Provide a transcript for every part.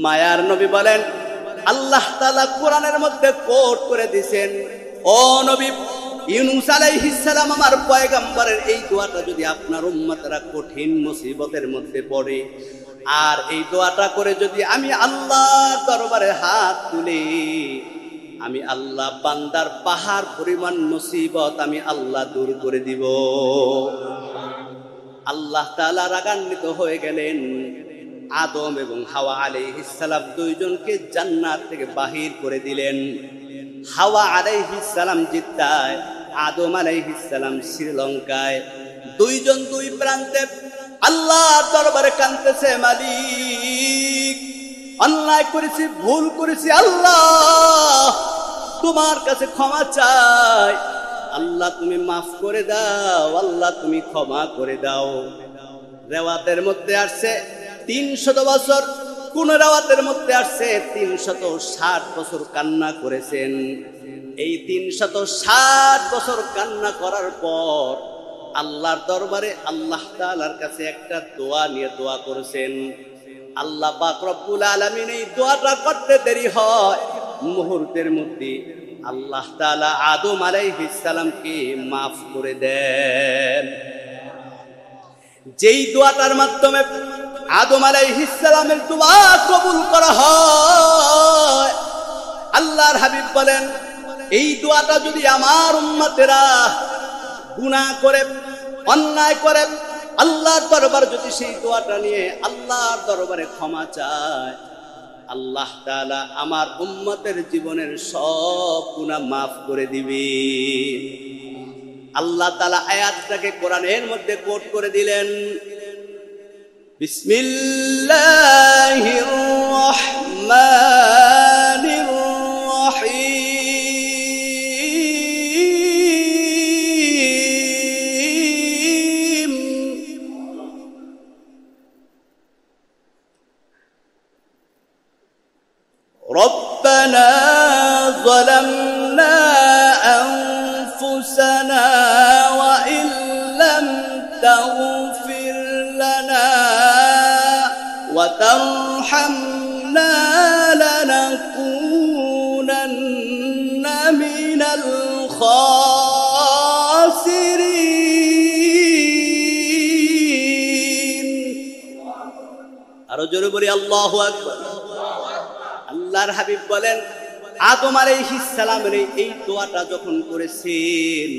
মায়ার নবী বলেন, আল্লাহ তাআলা কোরআনের মধ্যে কোট করে দিয়েছেন, ও নবী ইউনূস আলাইহিস সালাম আমার পয়গম্বরের এই দোয়াটা যদি আপনার উম্মতরা কঠিন মুসিবতের মধ্যে পড়ে, আর এই দোয়াটা করে যদি আমি আল্লাহর দরবারে হাত তুলি, আমি আল্লাহ বান্দার পাহাড় পরিমাণ মুসিবত আমি আল্লাহ দূর করে দিব। আল্লাহ তাআলা রাগান্বিত হয়ে গেলেন, আদম এবং হাওয়া আলাইহিস সালাম দুইজনকে জান্নাত থেকে বাহির করে দিলেন। হাওয়া আলাইহিস সালাম জিদ্দায়, আদম আলাইহিস সালাম শ্রীলঙ্কায়। দুইজন দুই প্রান্তে আল্লাহর দরবারে কাঁদতেছে, মালিক অন্যায় করেছি, ভুল করেছি, আল্লাহ তোমার কাছে ক্ষমা চাই, আল্লাহ তুমি মাফ করে দাও, আল্লাহ তুমি ক্ষমা করে দাও। রেওয়াতের মধ্যে আসছে 300 বছর, কোন রেওয়াতের মধ্যে আসছে 360 বছর কান্না করেছেন। এই 360 বছর কান্না করার পর আল্লাহর দরবারে আল্লাহ তাআলার কাছে একটা দোয়া নিয়ে দোয়া করেছেন। আল্লাহ পাক রব্বুল আলামিন এই দোয়াটা করতে দেরি হয়, মুহূর্তের মধ্যে আল্লাহ তাআলা আদম আলাইহিস সালামকে মাফ করে দেন। যেই দোয়াটার মাধ্যমে আদম আলাইহিস সালামের দোয়া কবুল করা হয়, আল্লাহর হাবিব বলেন, এই দোয়াটা যদি আমার উম্মতেরা গুনাহ করে, অন্যায় করে, আল্লাহর দরবার যদি সেই দোয়াটা নিয়ে আল্লাহর দরবারে ক্ষমা চায়, আল্লাহ তাআলা আমার উম্মতের জীবনের সব গুনাহ মাফ করে দিবে। আল্লাহ তাআলা আয়াতটাকে কোরআনের মধ্যে কোট করে দিলেন, বিসমিল্লাহির রহমানির রহিম, রব্বানা যালামনা আনফুসানা ওয়া ইল্লাম তাগফির লানা ওয়া তারহামনা লানাকুনান্না মিনাল খাসিরিন। আরো জোরে বলি আল্লাহু আকবার। আল্লাহর হাবিব বলেন, আদম আলাইহিস সালামের এই দোয়াটা যখন করেছেন,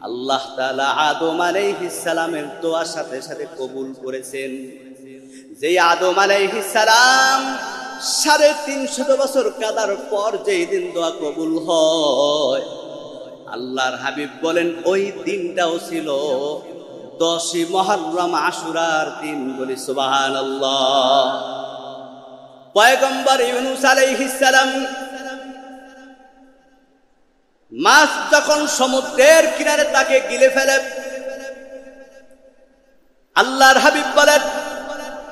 আল্লাহ তাআলা আদম আলাইহিস সালামের দোয়ার সাথে সাথে কবুল করেছেন। যে আদম আলাইহিস সালাম 350 বছর কাদার পর যেই দিন দোয়া কবুল হয়, আল্লাহর হাবিব বলেন ওই দিনটাও ছিল 10ই মুহররম আশুরার দিন। বলি সুবহানাল্লাহ। পয়গম্বর ইউনূস আলাইহিস সালাম মাছ যখন সমুদ্রের কিনারে তাকে গিলে ফেলে, আল্লাহর হাবিব বলেন,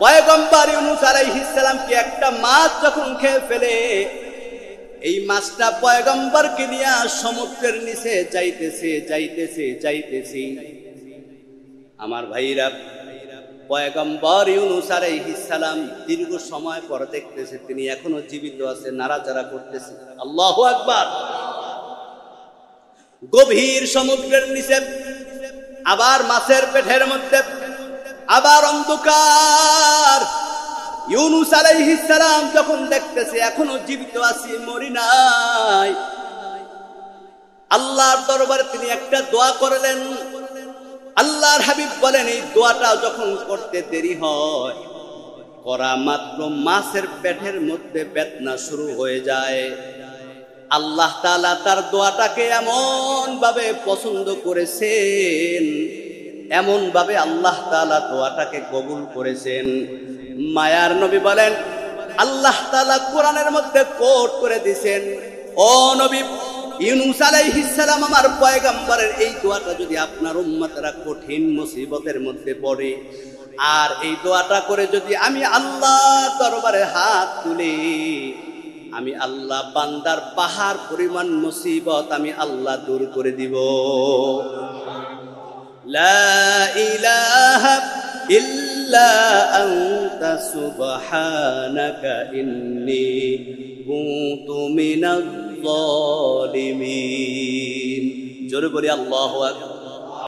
পয়গম্বর ইউনূস আলাইহিস সালামকে একটা মাছ যখন খেয়ে ফেলে, এই মাছটা পয়গম্বরকে নিয়ে সমুদ্রের নিচে যাইতেছে যাইতেছে যাইতেছে। আমার ভাইরা, পয়গম্বর ইউনূস আলাইহিস সালাম দীর্ঘ সময় পর দেখতেছে তিনি এখনো জীবিত আছে, নাড়াচাড়া করতেছে। আল্লাহু আকবার। গভীর সমুদ্রের নিচে, আবার মাছের পেটের মধ্যে, আবার অন্ধকার। ইউনূস আলাইহিস সালাম যখন দেখতেছে এখনো জীবিত আছি, মরি নাই, আল্লাহর দরবারে তিনি একটা দোয়া করলেন। আল্লাহর হাবিব বলেন, এই দোয়াটা যখন করতে দেরি হয়, করা মাত্র মাছের পেটের মধ্যে বেদনা শুরু হয়ে যায়। আল্লাহ তাআলা তার দোয়াটাকে এমন ভাবে পছন্দ করেছেন, এমন ভাবে আল্লাহ তাআলা দোয়াটাকে কবুল করেছেন। মায়ার নবী বলেন, আল্লাহ তাআলা কোরআনের মধ্যে কোট করে দিয়েছেন, ও নবী ইউনূস আলাইহিস সালাম আমার পয়গম্বরের এই দোয়াটা যদি আপনার উম্মতরা কঠিন মুসিবতের মধ্যে পড়ে, আর এই দোয়াটা করে যদি আমি আল্লাহর দরবারে হাত তুলি, আমি আল্লাহ বান্দার পাহাড় পরিমাণ মুসিবত আমি আল্লাহ দূর করে দিব। লা ইলাহা ইল্লা ইল্লা আনতা সুবহানাকা ইন্নী কুনতু মিনাজ জালিমিন। জোরে বলি আল্লাহু আকবার।